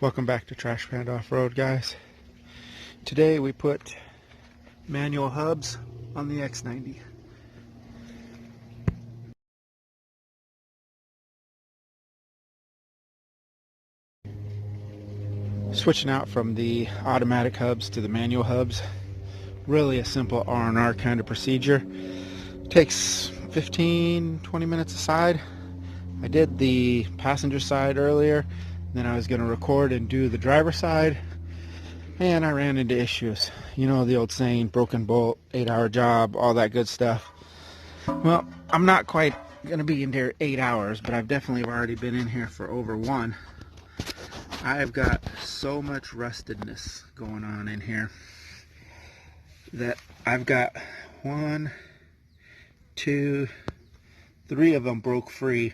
Welcome back to Trash Panda Off-Road, guys. Today we put manual hubs on the X-90. Switching out from the automatic hubs to the manual hubs. Really a simple R&R kind of procedure. Takes 15-20 minutes aside. I did the passenger side earlier. Then I was going to record and do the driver side, and I ran into issues. You know the old saying, broken bolt, 8-hour job, all that good stuff. Well, I'm not quite going to be in here 8 hours, but I've definitely already been in here for over 1. I've got so much rustedness going on in here that I've got 1, 2, 3 of them broke free.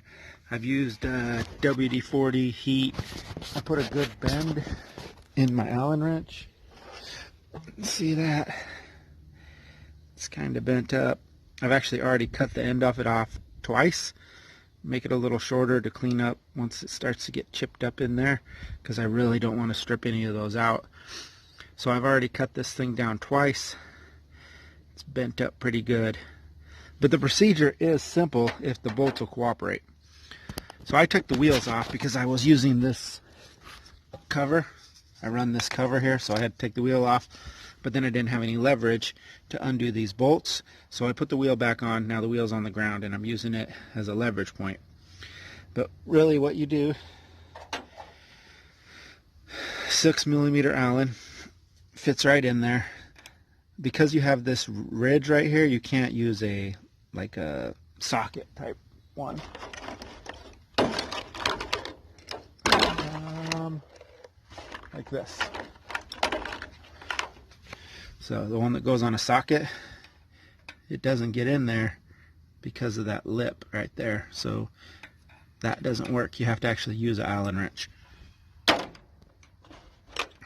I've used WD-40 heat. I put a good bend in my Allen wrench. See that? It's kind of bent up. I've actually already cut the end of it off twice. Make it a little shorter to clean up once it starts to get chipped up in there, because I really don't want to strip any of those out. So I've already cut this thing down twice. It's bent up pretty good. But the procedure is simple if the bolts will cooperate. So I took the wheels off because I was using this cover. I run this cover here, so I had to take the wheel off, but then I didn't have any leverage to undo these bolts. So I put the wheel back on. Now the wheel's on the ground and I'm using it as a leverage point. But really what you do, 6mm Allen, fits right in there. Because you have this ridge right here, you can't use a socket type one. Like this. So the one that goes on a socket, it doesn't get in there because of that lip right there. So that doesn't work. You have to actually use an Allen wrench.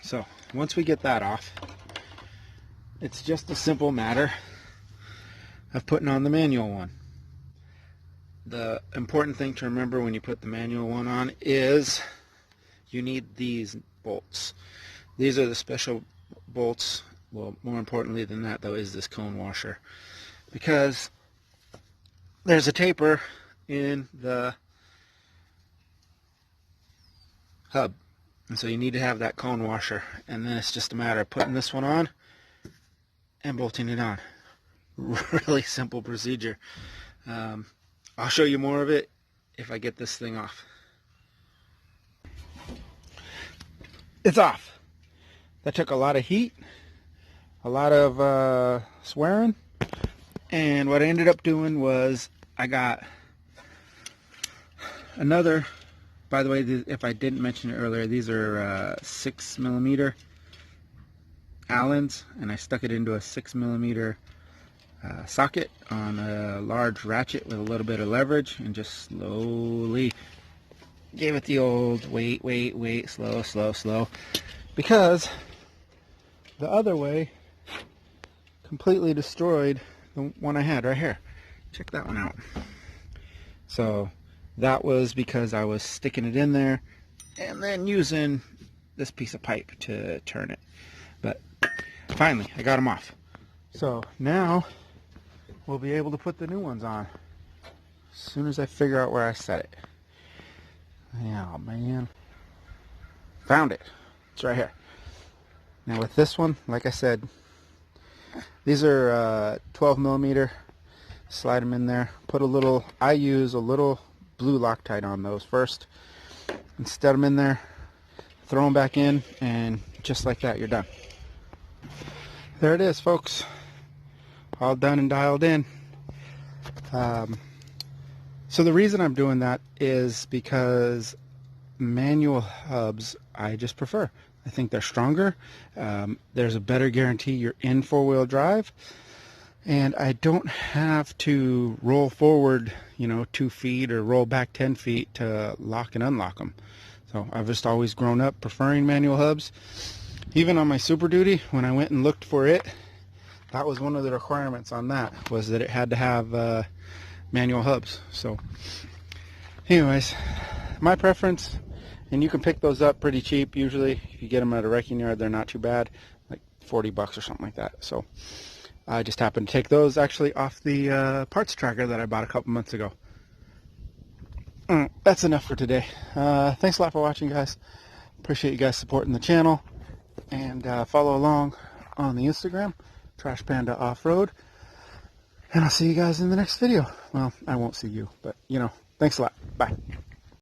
So once we get that off, it's just a simple matter of putting on the manual one. The important thing to remember when you put the manual one on is you need these bolts. These are the special bolts. Well, more importantly than that though is this cone washer, because there's a taper in the hub, and so you need to have that cone washer, and then it's just a matter of putting this one on and bolting it on. Really simple procedure. I'll show you more of it if I get this thing off. It's off. That took a lot of heat, a lot of swearing, and what I ended up doing was I got another, by the way, if I didn't mention it earlier, these are 6mm Allens, and I stuck it into a 6mm socket on a large ratchet with a little bit of leverage, and just slowly gave it the old wait, slow, because the other way completely destroyed the one I had right here. Check that one out. So that was because I was sticking it in there and then using this piece of pipe to turn it. But finally I got them off. So now we'll be able to put the new ones on as soon as I figure out where I set it. Oh man, found it. It's right here. Now with this one, like I said, these are 12mm. Slide them in there. Put a little, I use a little blue Loctite on those first, and set them in there, throw them back in, and just like that you're done. There it is, folks, all done and dialed in. So the reason I'm doing that is because manual hubs I just prefer. I think they're stronger. There's a better guarantee you're in four-wheel drive, and I don't have to roll forward 2 feet or roll back 10 feet to lock and unlock them. So I've just always grown up preferring manual hubs. Even on my Super Duty, when I went and looked for it, that was one of the requirements on that, was that it had to have manual hubs. So anyways, my preference And you can pick those up pretty cheap. Usually, if you get them at a wrecking yard, they're not too bad, like $40 or something like that. So I just happened to take those actually off the parts tracker that I bought a couple months ago. That's enough for today. Thanks a lot for watching, guys. Appreciate you guys supporting the channel. And follow along on the Instagram, Trash Panda Off-Road. And I'll see you guys in the next video. Well, I won't see you, but, you know, thanks a lot. Bye.